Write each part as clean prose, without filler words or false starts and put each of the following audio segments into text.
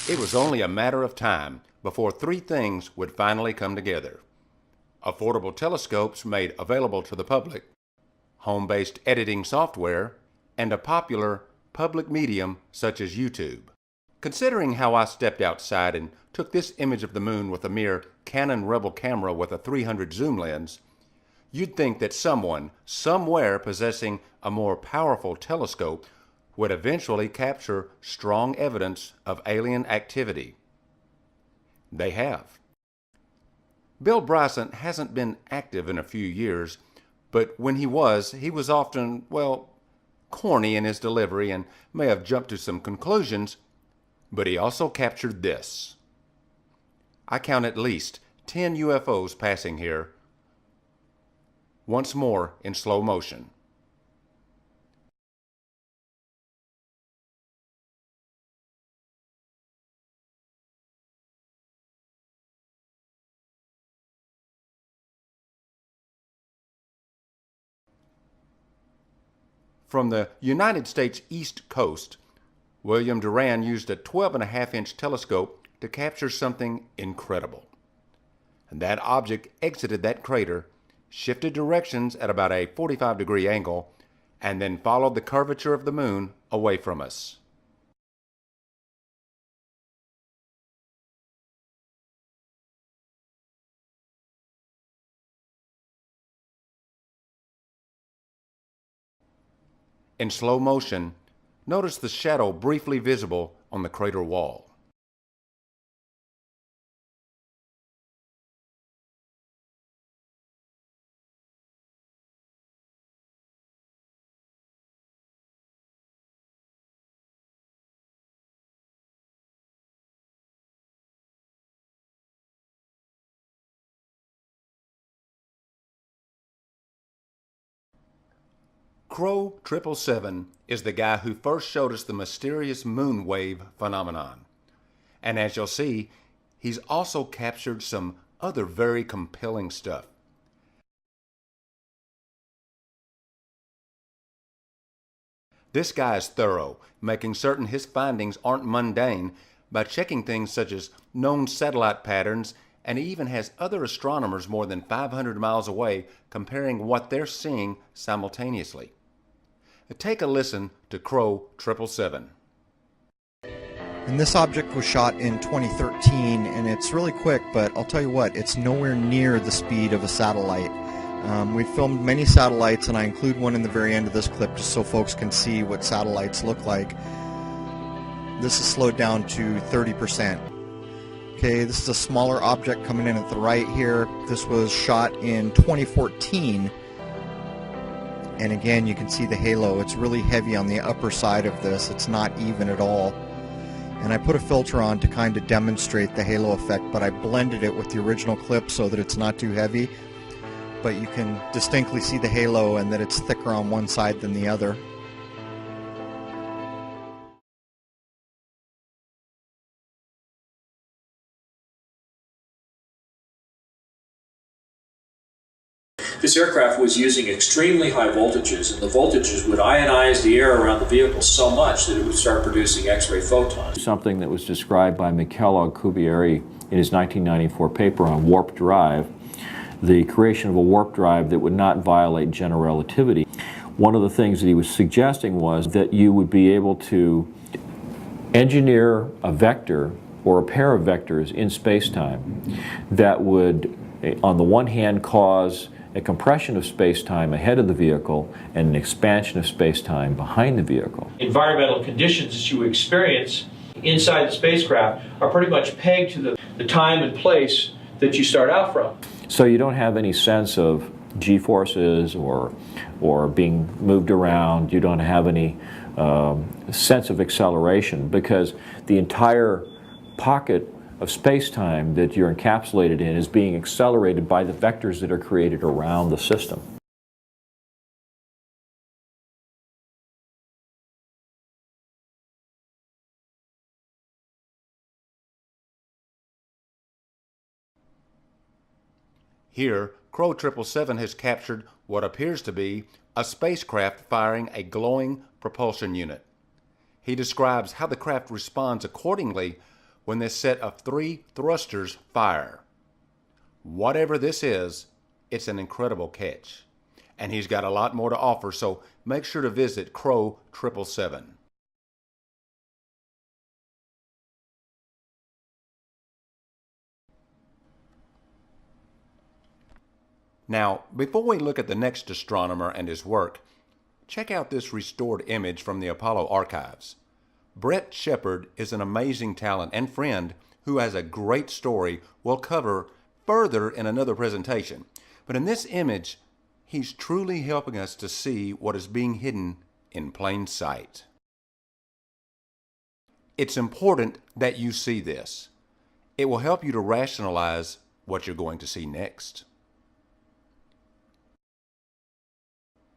It was only a matter of time before three things would finally come together: affordable telescopes made available to the public, home-based editing software, and a popular public medium such as YouTube. Considering how I stepped outside and took this image of the moon with a mere Canon Rebel camera with a 300 zoom lens, you'd think that someone, somewhere possessing a more powerful telescope would eventually capture strong evidence of alien activity. They have. Bill Bryson hasn't been active in a few years, but when he was often, well, corny in his delivery and may have jumped to some conclusions, but he also captured this. I count at least 10 UFOs passing here, once more in slow motion. From the United States East Coast, William Doran used a 12.5-inch telescope to capture something incredible. And that object exited that crater, shifted directions at about a 45-degree angle, and then followed the curvature of the moon away from us. In slow motion, notice the shadow briefly visible on the crater wall. Crow 777 is the guy who first showed us the mysterious moon wave phenomenon. And as you'll see, he's also captured some other very compelling stuff. This guy is thorough, making certain his findings aren't mundane by checking things such as known satellite patterns, and he even has other astronomers more than 500 miles away comparing what they're seeing simultaneously. Take a listen to Crow 777. And this object was shot in 2013, and it's really quick, but I'll tell you what, it's nowhere near the speed of a satellite. We've filmed many satellites, and I include one in the very end of this clip just so folks can see what satellites look like. This is slowed down to 30%. Okay, this is a smaller object coming in at the right here. This was shot in 2014. And again, you can see the halo. It's really heavy on the upper side of this. It's not even at all. And I put a filter on to kind of demonstrate the halo effect, but I blended it with the original clip so that it's not too heavy. But you can distinctly see the halo and that it's thicker on one side than the other. This aircraft was using extremely high voltages, and the voltages would ionize the air around the vehicle so much that it would start producing X-ray photons. Something that was described by Michele Alcubierre in his 1994 paper on warp drive, the creation of a warp drive that would not violate general relativity. One of the things that he was suggesting was that you would be able to engineer a vector or a pair of vectors in space-time that would, on the one hand, cause a compression of space-time ahead of the vehicle and an expansion of space-time behind the vehicle. Environmental conditions that you experience inside the spacecraft are pretty much pegged to the time and place that you start out from. So you don't have any sense of g-forces or being moved around. You don't have any sense of acceleration because the entire pocket of space-time that you're encapsulated in is being accelerated by the vectors that are created around the system. Here, Crow 777 has captured what appears to be a spacecraft firing a glowing propulsion unit. He describes how the craft responds accordingly when this set of 3 thrusters fire. Whatever this is, it's an incredible catch. And he's got a lot more to offer, so make sure to visit Crow 777. Now, before we look at the next astronomer and his work, check out this restored image from the Apollo archives. Brett Shepard is an amazing talent and friend who has a great story we'll cover further in another presentation. But in this image, he's truly helping us to see what is being hidden in plain sight. It's important that you see this. It will help you to rationalize what you're going to see next.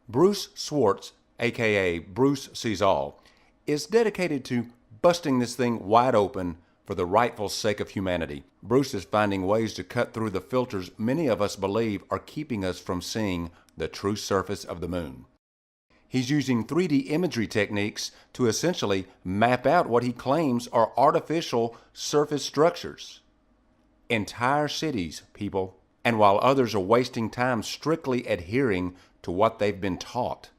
Bruce Schwarz, aka Bruce Sees All, is dedicated to busting this thing wide open for the rightful sake of humanity. Bruce is finding ways to cut through the filters many of us believe are keeping us from seeing the true surface of the moon. He's using 3D imagery techniques to essentially map out what he claims are artificial surface structures. Entire cities, people. And while others are wasting time strictly adhering to what they've been taught,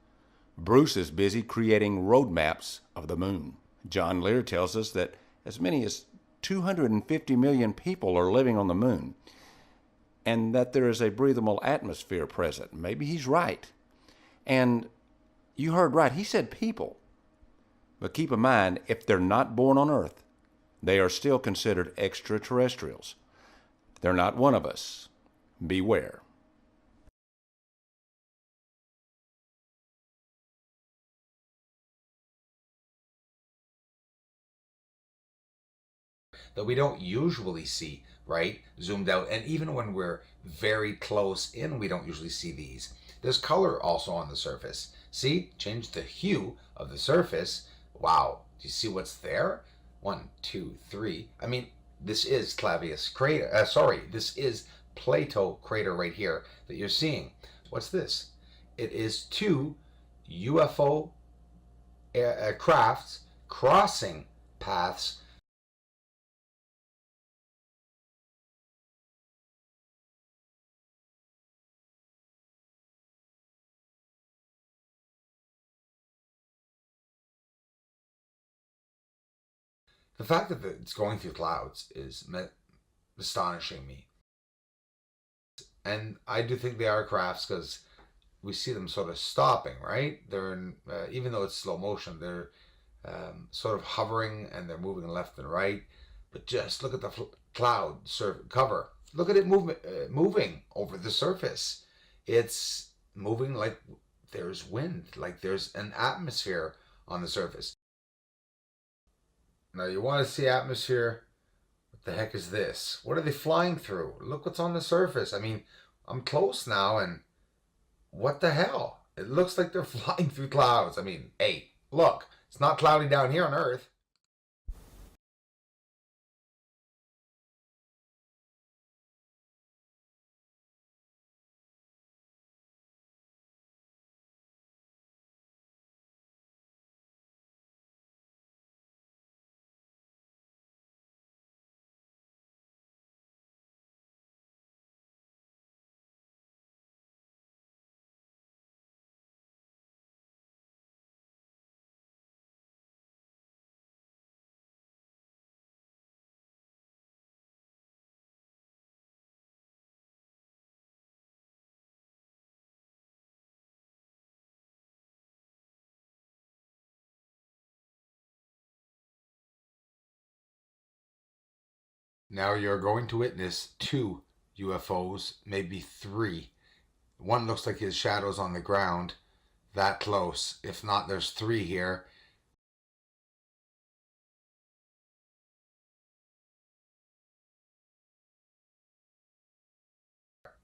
Bruce is busy creating roadmaps of the moon. John Lear tells us that as many as 250 million people are living on the moon, and that there is a breathable atmosphere present. Maybe he's right. And you heard right, he said people. But keep in mind, if they're not born on Earth, they are still considered extraterrestrials. They're not one of us. Beware. That we don't usually see, right? Zoomed out. And even when we're very close in, we don't usually see these. There's color also on the surface. See? Change the hue of the surface. Wow. Do you see what's there? 1, 2, 3. I mean, this is Clavius crater. This is Plato crater right here that you're seeing. What's this? It is 2 UFO crafts crossing paths. The fact that it's going through clouds is astonishing me. And I do think they are crafts because we see them sort of stopping, right? They're in, even though it's slow motion, they're sort of hovering and they're moving left and right. But just look at the cloud cover. Look at it moving over the surface. It's moving like there's wind, like there's an atmosphere on the surface. Now you want to see atmosphere? What the heck is this? What are they flying through? Look what's on the surface. I mean, I'm close now and what the hell? It looks like they're flying through clouds. I mean, hey, look, it's not cloudy down here on Earth. Now you're going to witness 2 UFOs, maybe 3. One looks like his shadow's on the ground, that close. If not, there's 3 here.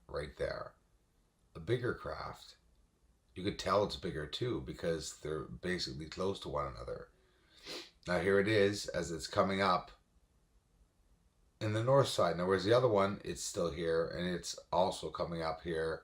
Right there. A bigger craft. You could tell it's bigger too because they're basically close to one another. Now here it is as it's coming up in the north side. Now where's the other one? It's still here and it's also coming up here